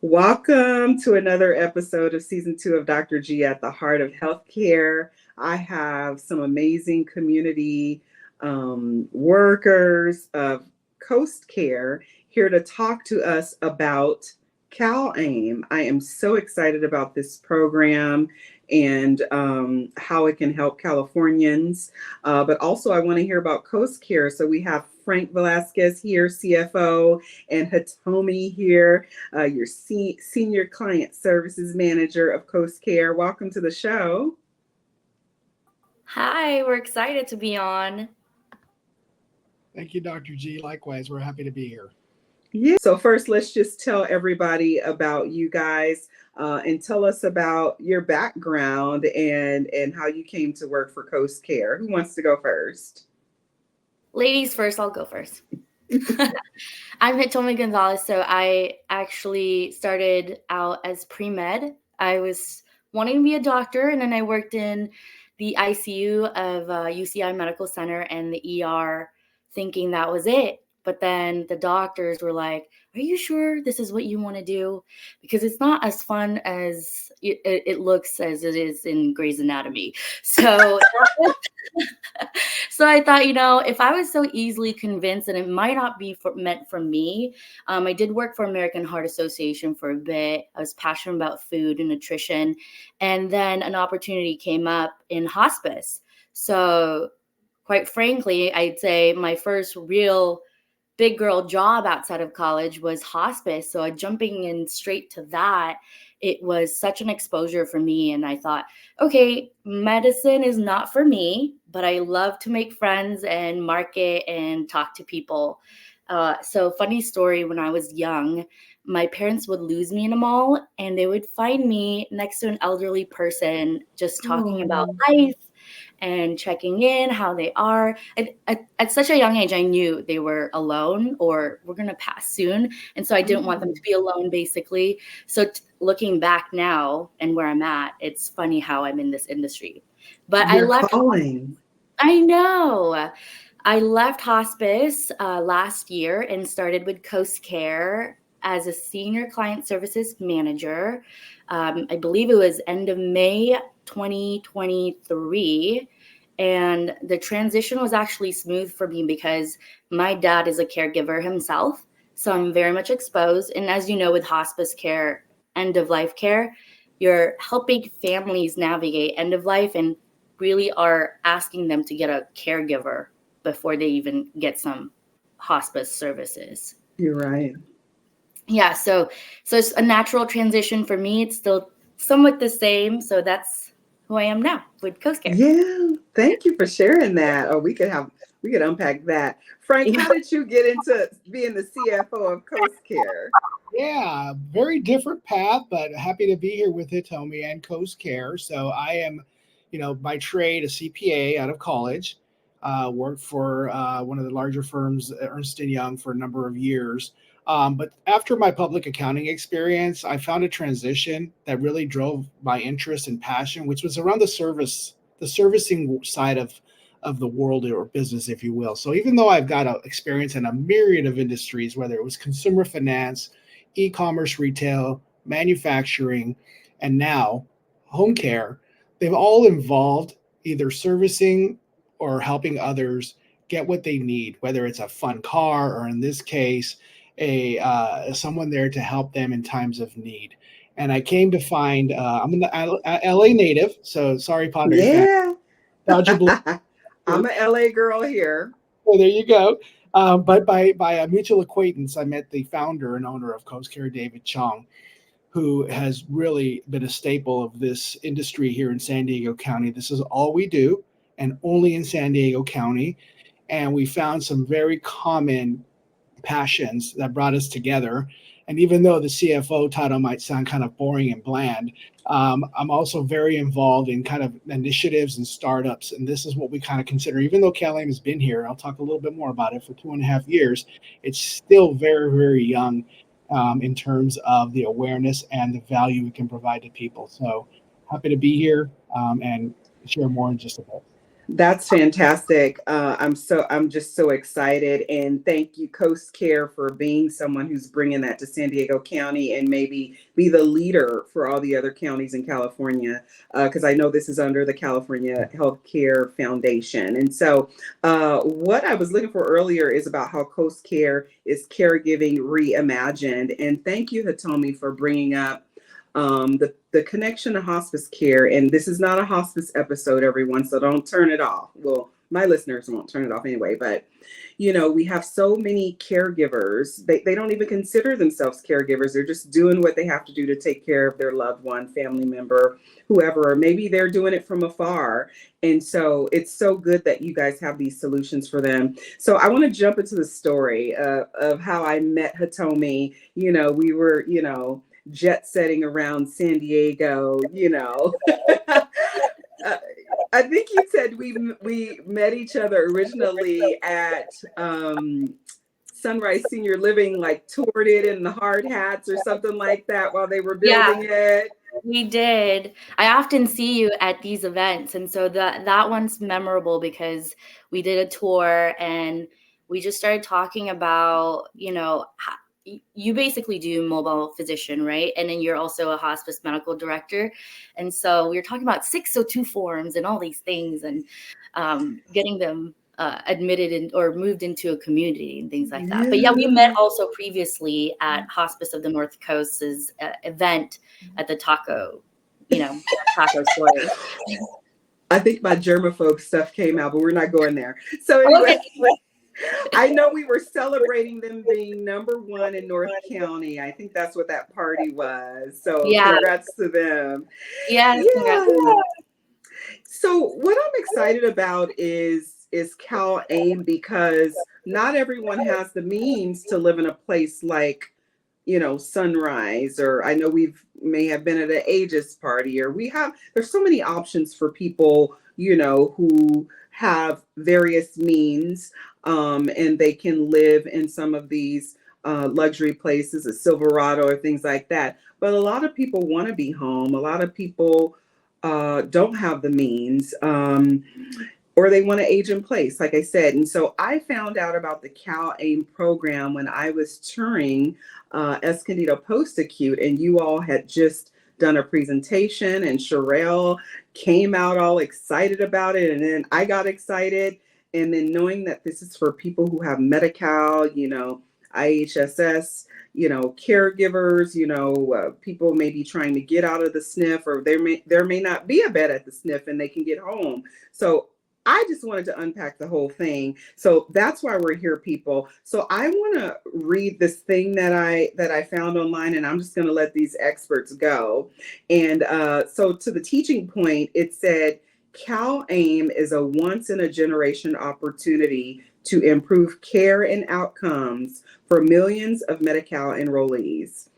Welcome to another episode of season 2 of Dr. G at the Heart of Healthcare. I have some amazing community workers of Coast Care here to talk to us about CalAIM. I am so excited about this program and how it can help Californians. But also, I want to hear about Coast Care. So we have Frank Velasquez here, CFO, and Hitomi here, your Senior Client Services Manager of Coast Care. Welcome to the show. Hi, we're excited to be on. Thank you, Dr. G. Likewise, we're happy to be here. Yeah. So first, let's just tell everybody about you guys and tell us about your background and how you came to work for Coast Care. Who wants to go first? Ladies first, I'll go first. I'm Hitomi Gonzales. So I actually started out as pre-med. I was wanting to be a doctor, and then I worked in the ICU of UCI Medical Center and the ER thinking that was it. But then the doctors were like, are you sure this is what you want to do? Because it's not as fun as it looks as it is in Grey's Anatomy. So, so I thought, if I was so easily convinced and it might not be meant for me, I did work for American Heart Association for a bit. I was passionate about food and nutrition. And then an opportunity came up in hospice. So quite frankly, I'd say my first real big girl job outside of college was hospice. So jumping in straight to that, it was such an exposure for me. And I thought, okay, medicine is not for me, but I love to make friends and market and talk to people. So funny story, when I was young, my parents would lose me in a mall and they would find me next to an elderly person just talking about life and checking in how they are. At such a young age, I knew they were alone or were going to pass soon. And so I didn't want them to be alone, basically. So looking back now and where I'm at, it's funny how I'm in this industry. But You're calling. I know. I left hospice last year and started with Coast Care as a Senior Client Services Manager. I believe it was end of May 2023. And the transition was actually smooth for me because my dad is a caregiver himself. So I'm very much exposed. And as you know, with hospice care, end of life care, you're helping families navigate end of life and really are asking them to get a caregiver before they even get some hospice services. You're right. Yeah, so it's a natural transition for me. It's still somewhat the same. So that's who I am now with Coast Care. Yeah, thank you for sharing that. Oh, we could unpack that. Frank, how did you get into being the CFO of Coast Care? Yeah, very different path, but happy to be here with Hitomi and Coast Care. So I am, by trade, a CPA out of college. Worked for one of the larger firms, Ernst & Young, for a number of years. But after my public accounting experience, I found a transition that really drove my interest and passion, which was around the servicing side of the world or business, if you will. So even though I've got experience in a myriad of industries, whether it was consumer finance, e-commerce, retail, manufacturing, and now home care, they've all involved either servicing or helping others get what they need, whether it's a fun car or, in this case, someone there to help them in times of need. And I came to find I'm an LA native, so sorry, Padre fan. Dodger Blue. I'm a LA girl here. So there you go. But by a mutual acquaintance, I met the founder and owner of Coast Care, David Chong, who has really been a staple of this industry here in San Diego County. This is all we do, and only in San Diego County. And we found some very common passions that brought us together. And even though the CFO title might sound kind of boring and bland, I'm also very involved in kind of initiatives and startups. And this is what we kind of consider, even though CalAIM has been here, I'll talk a little bit more about it, for 2.5 years, it's still very, very young in terms of the awareness and the value we can provide to people. So happy to be here and share more in just a bit. That's fantastic. I'm just so excited, and thank you, Coast Care, for being someone who's bringing that to San Diego County, and maybe be the leader for all the other counties in California, because I know this is under the California Healthcare Foundation. And so, what I was looking for earlier is about how Coast Care is caregiving reimagined, and thank you, Hitomi, for bringing up the connection to hospice care. And this is not a hospice episode, everyone, so don't turn it off. Well, my listeners won't turn it off anyway, but we have so many caregivers. They don't even consider themselves caregivers. They're just doing what they have to do to take care of their loved one, family member, whoever, or maybe they're doing it from afar. And so it's so good that you guys have these solutions for them. So I want to jump into the story of how I met Hitomi. We were, jet setting around San Diego, I think you said we met each other originally at Surnrise Senior Living, like toured it in the hard hats or something like that while they were building it. We did. I often see you at these events, and so that one's memorable because we did a tour and we just started talking about, you basically do mobile physician, right? And then you're also a hospice medical director. And so we were talking about 602 forms and all these things, and getting them admitted or moved into a community and things like that. But yeah, we met also previously at Hospice of the North Coast's event at the taco story. I think my germaphobe stuff came out, but we're not going there. So anyway, I know we were celebrating them being #1 in North County. I think that's what that party was. So congrats to them. Yeah. So what I'm excited about is CalAIM, because not everyone has the means to live in a place like, Surnrise, or I know may have been at an Aegis party, or there's so many options for people, who have various means, and they can live in some of these luxury places, a Silverado or things like that. But a lot of people want to be home. A lot of people don't have the means, or they want to age in place, like I said. And so I found out about the CalAIM program when I was touring Escondido Post-Acute, and you all had just done a presentation, and Sherelle came out all excited about it. And then I got excited. And then knowing that this is for people who have Medi-Cal, IHSS, caregivers, people may be trying to get out of the SNF, or there may not be a bed at the SNF and they can get home. So I just wanted to unpack the whole thing. So that's why we're here, people. So I want to read this thing that I found online, and I'm just going to let these experts go. And so to the teaching point, it said, CalAIM is a once-in-a-generation opportunity to improve care and outcomes for millions of Medi-Cal enrollees.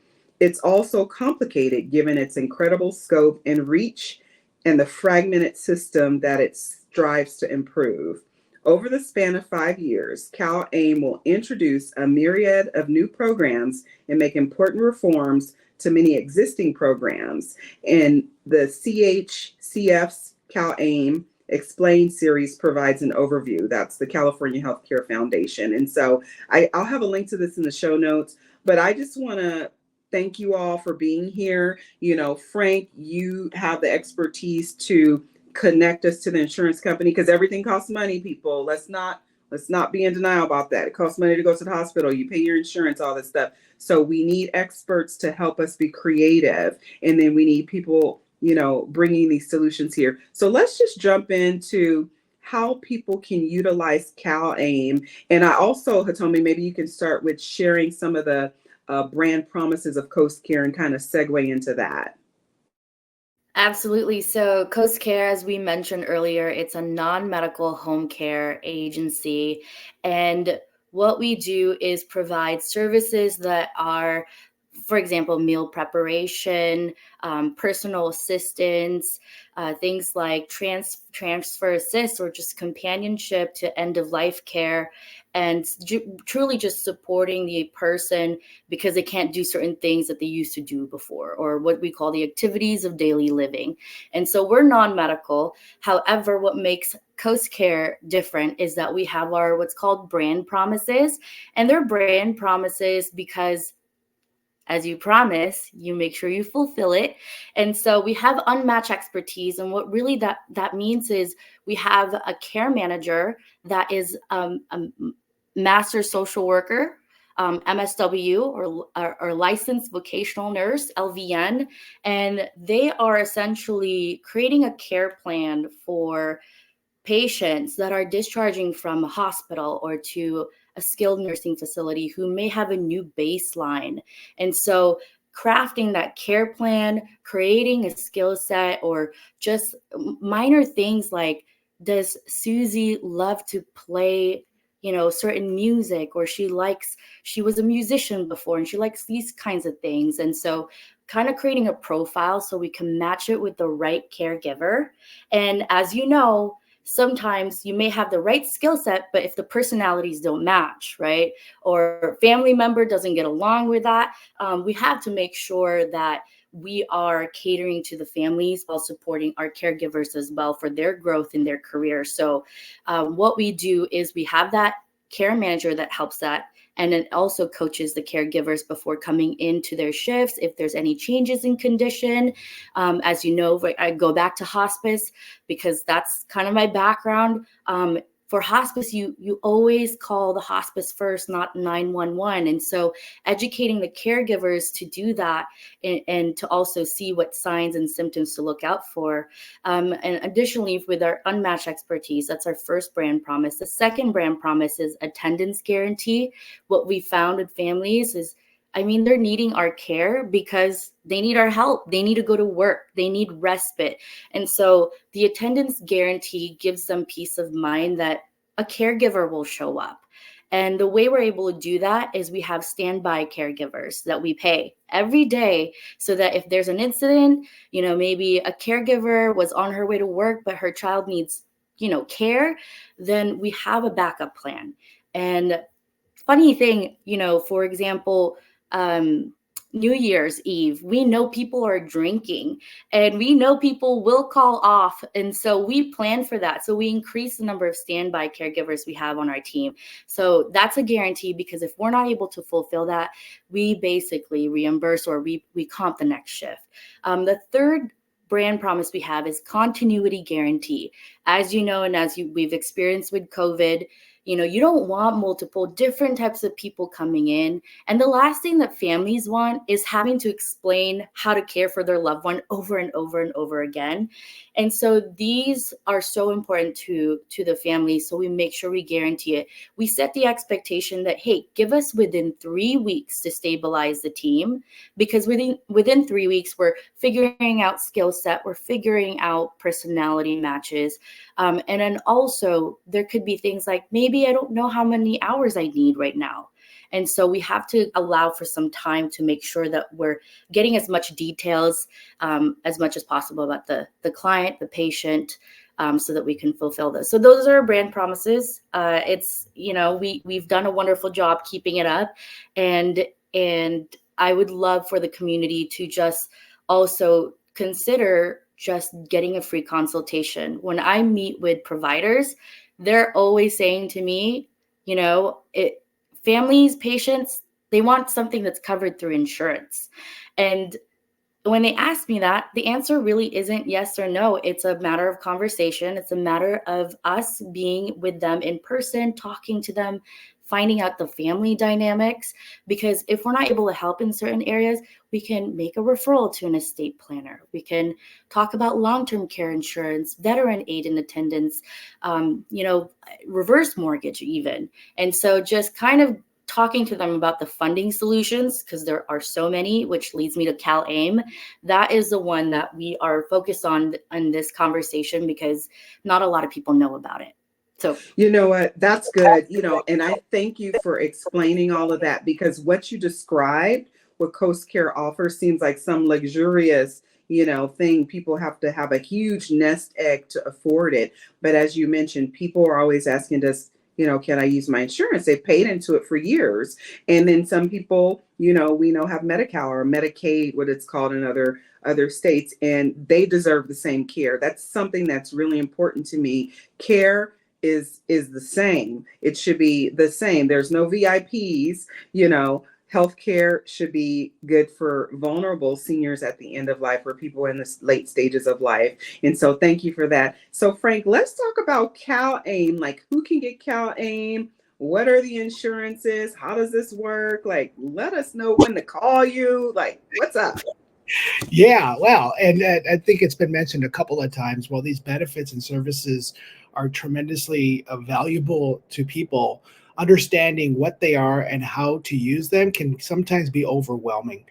It's also complicated given its incredible scope and reach and the fragmented system that it strives to improve. Over the span of 5 years, CalAIM will introduce a myriad of new programs and make important reforms to many existing programs. And the CHCF's CalAIM Explained series provides an overview. That's the California Healthcare Foundation. And so I'll have a link to this in the show notes, but I just want to thank you all for being here. Frank, you have the expertise to connect us to the insurance company, because everything costs money, people. Let's not be in denial about that. It costs money to go to the hospital. You pay your insurance, all this stuff. So we need experts to help us be creative. And then we need people, bringing these solutions here. So let's just jump into how people can utilize CalAIM. And I also, Hitomi, maybe you can start with sharing some of the brand promises of Coast Care and kind of segue into that. Absolutely. So Coast Care, as we mentioned earlier, it's a non-medical home care agency. And what we do is provide services that are, for example, meal preparation, personal assistance, things like transfer assist, or just companionship to end-of-life care. and truly just supporting the person because they can't do certain things that they used to do before, or what we call the activities of daily living. And so we're non-medical. However, what makes Coast Care different is that we have our what's called brand promises, and they're brand promises because as you promise, you make sure you fulfill it. And so we have unmatched expertise. And what really that means is we have a care manager that is a master social worker, MSW, or licensed vocational nurse, LVN. And they are essentially creating a care plan for patients that are discharging from a hospital or to a skilled nursing facility who may have a new baseline. And so crafting that care plan, creating a skill set, or just minor things like, does Susie love to play, certain music, or she was a musician before and she likes these kinds of things. And so kind of creating a profile so we can match it with the right caregiver. And as you know, sometimes you may have the right skill set, but if the personalities don't match, right, or family member doesn't get along with that, we have to make sure that we are catering to the families while supporting our caregivers as well for their growth in their career. So what we do is we have that care manager that helps that, and it also coaches the caregivers before coming into their shifts if there's any changes in condition. As you know, I go back to hospice because that's kind of my background. For hospice, you always call the hospice first, not 911. And so educating the caregivers to do that, and to also see what signs and symptoms to look out for. And additionally, with our unmatched expertise, that's our first brand promise. The second brand promise is attendance guarantee. What we found with families is, they're needing our care because they need our help. They need to go to work. They need respite. And so the attendance guarantee gives them peace of mind that a caregiver will show up. And the way we're able to do that is we have standby caregivers that we pay every day, so that if there's an incident, maybe a caregiver was on her way to work, but her child needs, care, then we have a backup plan. And funny thing, for example, New Year's Eve, we know people are drinking and we know people will call off. And so we plan for that. So we increase the number of standby caregivers we have on our team. So that's a guarantee, because if we're not able to fulfill that, we basically reimburse, or we comp the next shift. The third brand promise we have is continuity guarantee. As you know, and as we've experienced with COVID, you don't want multiple different types of people coming in. And the last thing that families want is having to explain how to care for their loved one over and over and over again. And so these are so important to the family. So we make sure we guarantee it. We set the expectation that, hey, give us within 3 weeks to stabilize the team, because within 3 weeks, we're figuring out skill set, we're figuring out personality matches. And then also there could be things like, maybe I don't know how many hours I need right now. And so we have to allow for some time to make sure that we're getting as much details as much as possible about the client, the patient, so that we can fulfill this. So those are our brand promises. It's, we've done a wonderful job keeping it up. And I would love for the community to just also consider just getting a free consultation. When I meet with providers, they're always saying to me, families, patients, they want something that's covered through insurance. And when they ask me that, the answer really isn't yes or no. It's a matter of conversation. It's a matter of us being with them in person, talking to them, finding out the family dynamics. Because if we're not able to help in certain areas, we can make a referral to an estate planner. We can talk about long-term care insurance, veteran aid and attendance, reverse mortgage even. And so just kind of talking to them about the funding solutions, because there are so many, which leads me to CalAIM. That is the one that we are focused on in this conversation, because not a lot of people know about it. So, you know what, that's good. And I thank you for explaining all of that, because what you described, what Coast Care offers, seems like some luxurious, thing. People have to have a huge nest egg to afford it. But as you mentioned, people are always asking us, can I use my insurance? They've paid into it for years. And then some people, we know have Medi-Cal or Medicaid, what it's called in other states, and they deserve the same care. That's something that's really important to me. Care is the same. It should be the same. There's no VIPs, healthcare should be good for vulnerable seniors at the end of life or people in the late stages of life. And so thank you for that. So Frank, let's talk about CalAIM. Like, who can get CalAIM? What are the insurances? How does this work? Like, let us know when to call you. Like, what's up? Yeah, well, and I think it's been mentioned a couple of times. While these benefits and services are tremendously valuable to people, understanding what they are and how to use them can sometimes be overwhelming.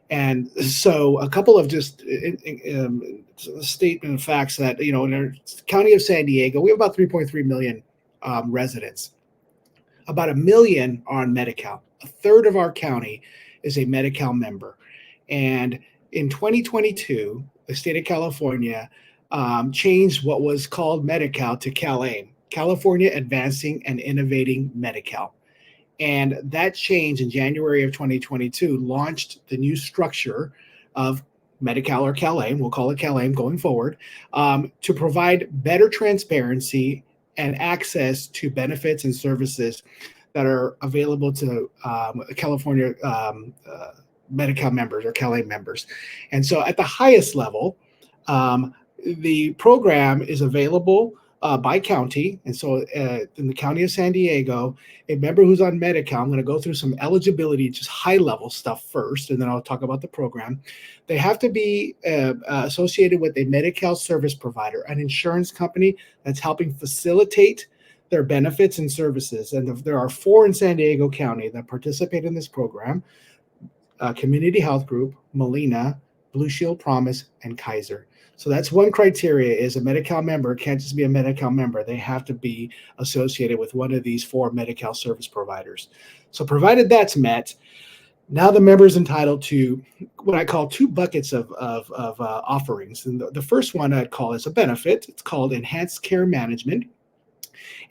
And so, a couple of just statement of facts that in the county of San Diego, we have about 3.3 million residents. About 1 million are on Medi-Cal. A third of our county is a Medi-Cal member, and in 2022, the state of California changed what was called Medi-Cal to CalAIM, California Advancing and Innovating Medi-Cal. And that change in January of 2022 launched the new structure of Medi-Cal or CalAIM, we'll call it CalAIM going forward, to provide better transparency and access to benefits and services that are available to California Medi-Cal members or CalAIM members. And so at the highest level, the program is available by county. And so in the county of San Diego, a member who's on Medi-Cal, I'm going to go through some eligibility, just high level stuff first, and then I'll talk about the program. They have to be associated with a Medi-Cal service provider, an insurance company that's helping facilitate their benefits and services. And there are 4 in San Diego County that participate in this program. Community Health Group, Molina, Blue Shield Promise, and Kaiser. So that's one criteria, is a Medi-Cal member can't just be a Medi-Cal member. They have to be associated with one of these 4 Medi-Cal service providers. So provided that's met, now the member is entitled to what I call 2 buckets of offerings. And the first one I'd call is a benefit. It's called Enhanced Care Management.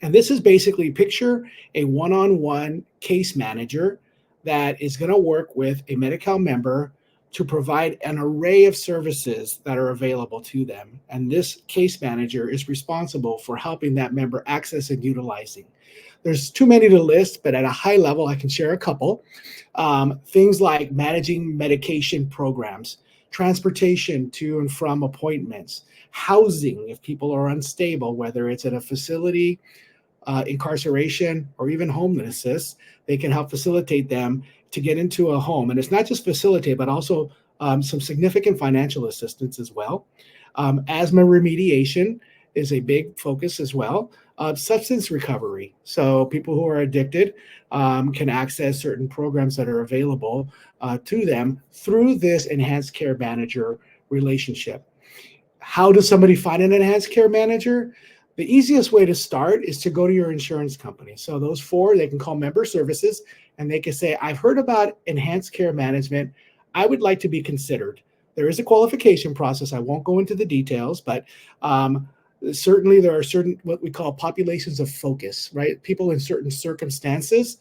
And this is basically, picture a one-on-one case manager that is going to work with a Medi-Cal member to provide an array of services that are available to them. And this case manager is responsible for helping that member access and utilizing. There's too many to list, but at a high level, I can share a couple. Things like managing medication programs, transportation to and from appointments, housing if people are unstable, whether it's at a facility, incarceration, or even homelessness. They can help facilitate them to get into a home. And it's not just facilitate, but also some significant financial assistance as well. Asthma remediation is a big focus as well. Substance recovery. So people who are addicted can access certain programs that are available to them through this enhanced care manager relationship. How does somebody find an enhanced care manager? The easiest way to start is to go to your insurance company. So those 4, they can call member services and they can say, I've heard about enhanced care management. I would like to be considered. There is a qualification process. I won't go into the details, but certainly there are certain what we call populations of focus, right? People in certain circumstances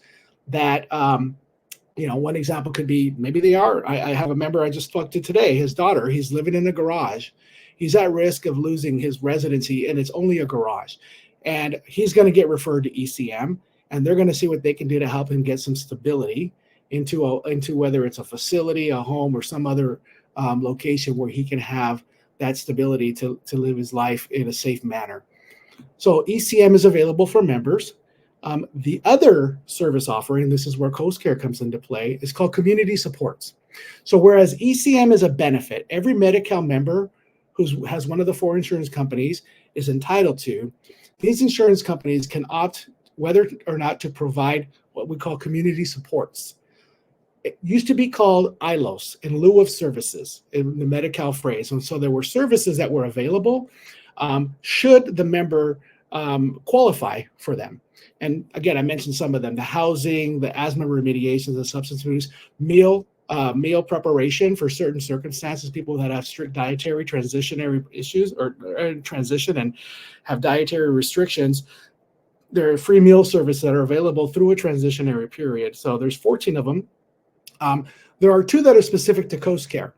that, one example could be maybe they are. I have a member I just talked to today, his daughter, he's living in a garage. He's at risk of losing his residency, and it's only a garage. And he's going to get referred to ECM, and they're going to see what they can do to help him get some stability into whether it's a facility, a home, or some other location where he can have that stability to live his life in a safe manner. So ECM is available for members. The other service offering, this is where Coast Care comes into play, is called community supports. So whereas ECM is a benefit, every Medi-Cal member who has one of the 4 insurance companies is entitled to, these insurance companies can opt whether or not to provide what we call community supports. It used to be called ILOS, in lieu of services, in the Medi-Cal phrase. And so there were services that were available should the member qualify for them. And again, I mentioned some of them: the housing, the asthma remediation, the substance abuse, meal preparation for certain circumstances, people that have strict dietary transitionary issues or transition and have dietary restrictions. There are free meal services that are available through a transitionary period. So there's 14 of them. There are 2 that are specific to Coast Care.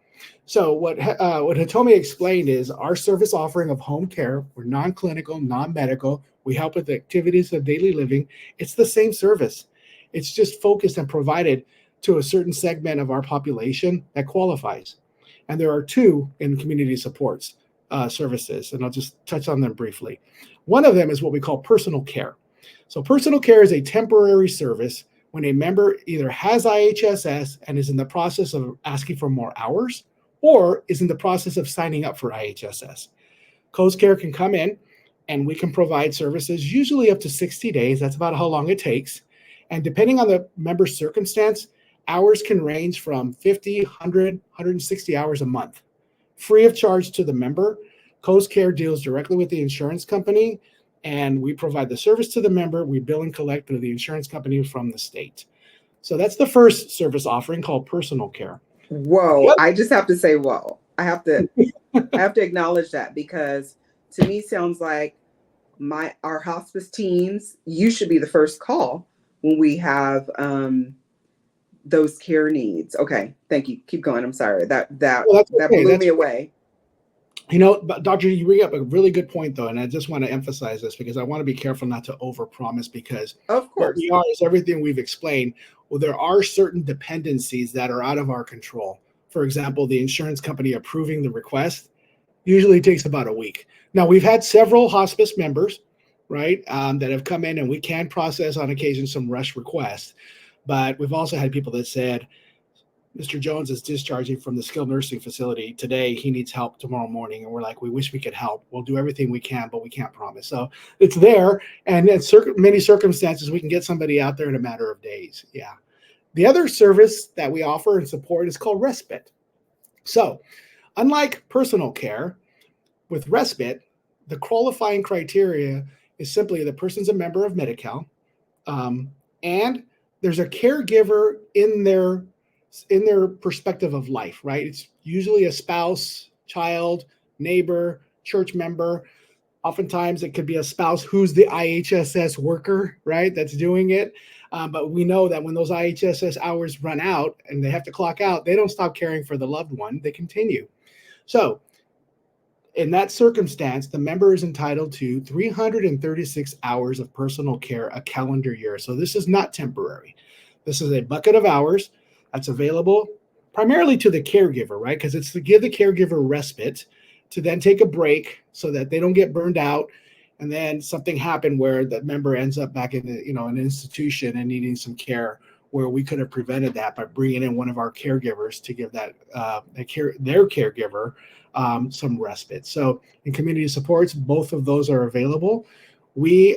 So what Hitomi explained is our service offering of home care. We're non-clinical, non-medical. We help with the activities of daily living. It's the same service. It's just focused and provided to a certain segment of our population that qualifies. And there are 2 in community supports services, and I'll just touch on them briefly. One of them is what we call personal care. So personal care is a temporary service when a member either has IHSS and is in the process of asking for more hours or is in the process of signing up for IHSS. Coast Care can come in and we can provide services usually up to 60 days. That's about how long it takes. And depending on the member's circumstance, hours can range from 50, 100, 160 hours a month. Free of charge to the member. Coast Care deals directly with the insurance company, and we provide the service to the member. We bill and collect through the insurance company from the state. So that's the first service offering called personal care. Whoa, I just have to say, whoa. I have to acknowledge that, because to me sounds like our hospice teams, you should be the first call when we have those care needs. Okay, thank you. Keep going. I'm sorry. That blew me away. You know, but Doctor, you bring up a really good point, though, and I just want to emphasize this because I want to be careful not to overpromise, because of course what we are is everything we've explained. Well, there are certain dependencies that are out of our control. For example, the insurance company approving the request usually takes about a week. Now, we've had several hospice members, right, that have come in, and we can process on occasion some rush requests. But we've also had people that said, Mr. Jones is discharging from the skilled nursing facility today. He needs help tomorrow morning. And we're like, we wish we could help. We'll do everything we can, but we can't promise. So it's there. And in many circumstances, we can get somebody out there in a matter of days. Yeah. The other service that we offer and support is called respite. So unlike personal care, with respite, the qualifying criteria is simply the person's a member of Medi-Cal, and there's a caregiver in their perspective of life, right? It's usually a spouse, child, neighbor, church member. Oftentimes it could be a spouse who's the IHSS worker, right? That's doing it. But we know that when those IHSS hours run out and they have to clock out, they don't stop caring for the loved one. They continue. So in that circumstance, the member is entitled to 336 hours of personal care a calendar year. So this is not temporary. This is a bucket of hours that's available primarily to the caregiver, right? Because it's to give the caregiver respite to then take a break so that they don't get burned out. And then something happened where the member ends up back in an institution and needing some care, where we could have prevented that by bringing in one of our caregivers to give that their caregiver some respite. So in community supports, both of those are available. We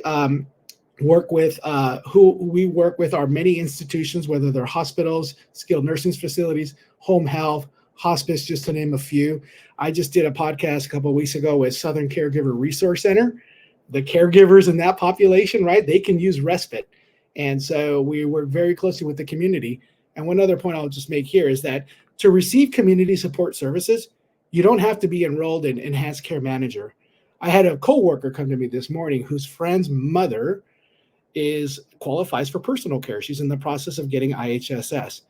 work with our many institutions, whether they're hospitals, skilled nursing facilities, home health, hospice, just to name a few. I just did a podcast a couple of weeks ago with Southern Caregiver Resource Center. The caregivers in that population, right, they can use respite. And so we work very closely with the community. And one other point I'll just make here is that to receive community support services, you don't have to be enrolled in Enhanced Care Manager. I had a coworker come to me this morning whose friend's mother qualifies for personal care. She's in the process of getting IHSS.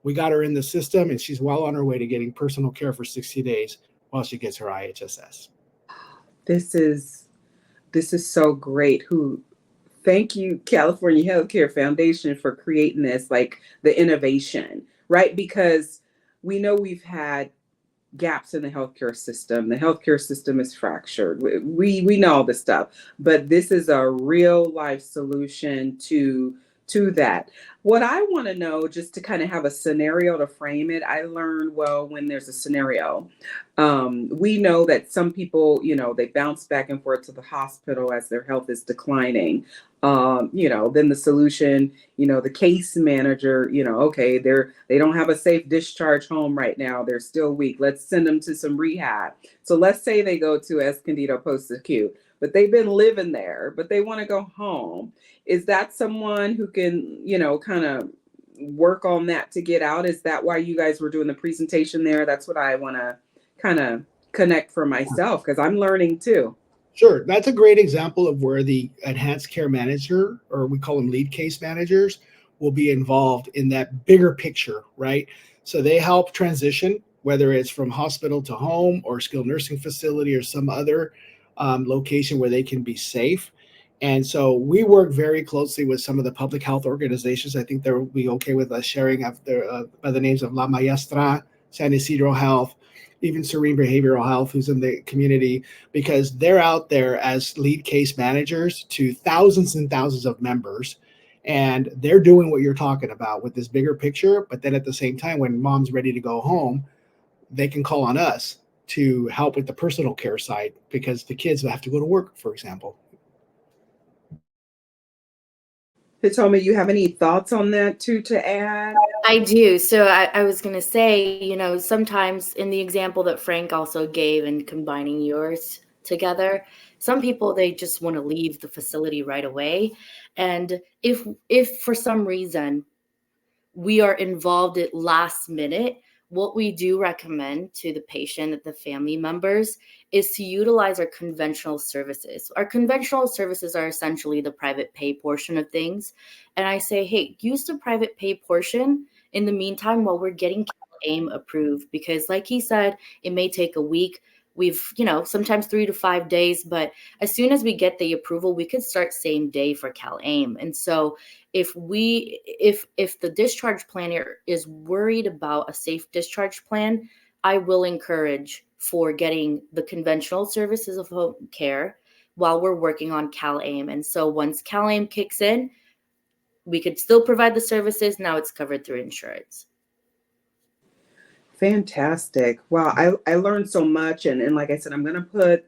We got her in the system, and she's well on her way to getting personal care for 60 days while she gets her IHSS. This is so great. Thank you, California Healthcare Foundation, for creating this, like the innovation, right? Because we know we've had gaps in the healthcare system. The healthcare system is fractured. We know all this stuff, but this is a real life solution to that. What I want to know, just to kind of have a scenario to frame it, I learned, well, when there's a scenario, we know that some people, they bounce back and forth to the hospital as their health is declining. Then the solution, the case manager, okay, they don't have a safe discharge home right now. They're still weak. Let's send them to some rehab. So let's say they go to Escondido post-acute, but they've been living there, but they want to go home. Is that someone who can, kind of work on that to get out? Is that why you guys were doing the presentation there? That's what I want to kind of connect for myself, because I'm learning too. Sure. That's a great example of where the enhanced care manager, or we call them lead case managers, will be involved in that bigger picture, right? So they help transition, whether it's from hospital to home or skilled nursing facility or some other location where they can be safe. And so we work very closely with some of the public health organizations. I think they'll be okay with us sharing after, by the names of La Maestra, San Isidro Health, even Serene Behavioral Health, who's in the community, because they're out there as lead case managers to thousands and thousands of members. And they're doing what you're talking about with this bigger picture. But then at the same time, when mom's ready to go home, they can call on us to help with the personal care side because the kids have to go to work, for example. Hitomi, you have any thoughts on that too to add? I do. So I was going to say, sometimes in the example that Frank also gave and combining yours together, some people, they just want to leave the facility right away. And if for some reason we are involved at last minute, what we do recommend to the patient and the family members is to utilize our conventional services. Our conventional services are essentially the private pay portion of things. And I say, hey, use the private pay portion in the meantime while we're getting CalAIM approved, because like he said, it may take a week. We've, sometimes 3 to 5 days, but as soon as we get the approval, we could start same day for CalAIM. And so if the discharge planner is worried about a safe discharge plan, I will encourage for getting the conventional services of home care while we're working on CalAIM. And so once CalAIM kicks in, we could still provide the services. Now it's covered through insurance. Fantastic. Wow, I learned so much. And like I said, I'm going to put,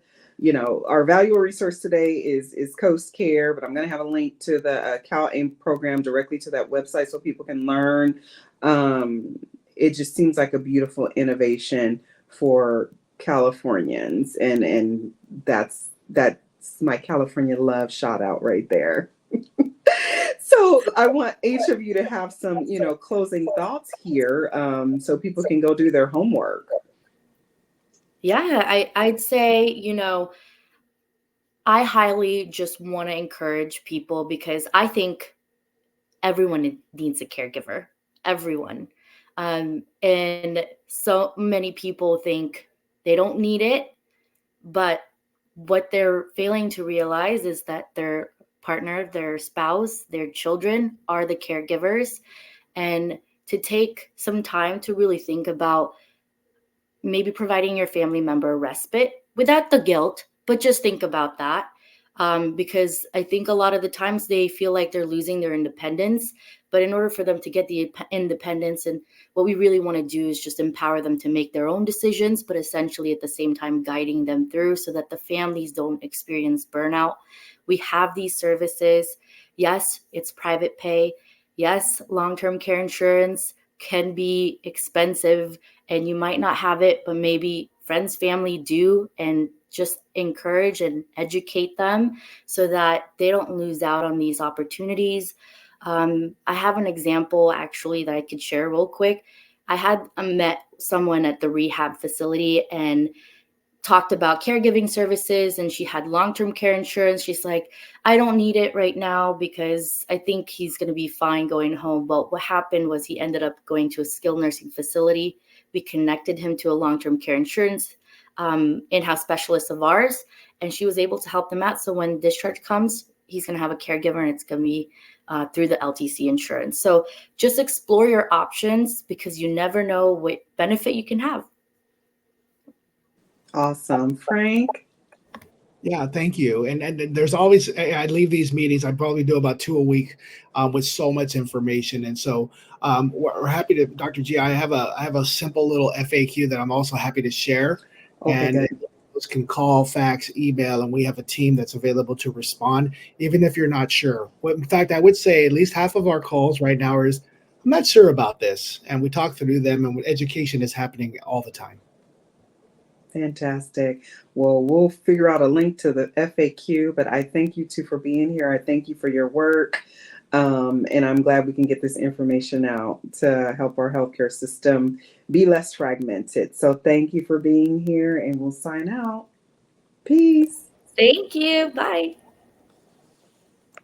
our valuable resource today is Coast Care, but I'm going to have a link to the CalAIM program directly to that website so people can learn. It just seems like a beautiful innovation for Californians. And that's my California love shout out right there. So I want each of you to have some, closing thoughts here, so people can go do their homework. Yeah, I'd say, I highly just want to encourage people because I think everyone needs a caregiver, everyone. And so many people think they don't need it, but what they're failing to realize is that their partner, their spouse, their children are the caregivers. And to take some time to really think about maybe providing your family member respite without the guilt, but just think about that. Because I think a lot of the times they feel like they're losing their independence, but in order for them to get the independence, and what we really want to do is just empower them to make their own decisions, but essentially at the same time guiding them through so that the families don't experience burnout. We have these services. Yes, it's private pay. Yes, long-term care insurance can be expensive and you might not have it, but maybe friends, family do, and just encourage and educate them so that they don't lose out on these opportunities. I have an example actually that I could share real quick. I had met someone at the rehab facility and talked about caregiving services, and she had long-term care insurance. She's like, I don't need it right now because I think he's going to be fine going home. But what happened was he ended up going to a skilled nursing facility. We connected him to a long-term care insurance in-house specialist of ours, and she was able to help them out. So when discharge comes, he's going to have a caregiver, and it's going to be through the LTC insurance. So just explore your options because you never know what benefit you can have. Awesome. Frank? Yeah, thank you. And there's always, I leave these meetings, I probably do about 2 a week with so much information. And so we're happy to, Dr. G, I have a simple little FAQ that I'm also happy to share. Okay, And good. those can call, fax, email, and we have a team that's available to respond, even if you're not sure. In fact, I would say at least half of our calls right now is, I'm not sure about this. And we talk through them, and education is happening all the time. Fantastic. Well, we'll figure out a link to the FAQ, but I thank you two for being here. I thank you for your work. And I'm glad we can get this information out to help our healthcare system be less fragmented. So thank you for being here, and we'll sign out. Peace. Thank you. Bye.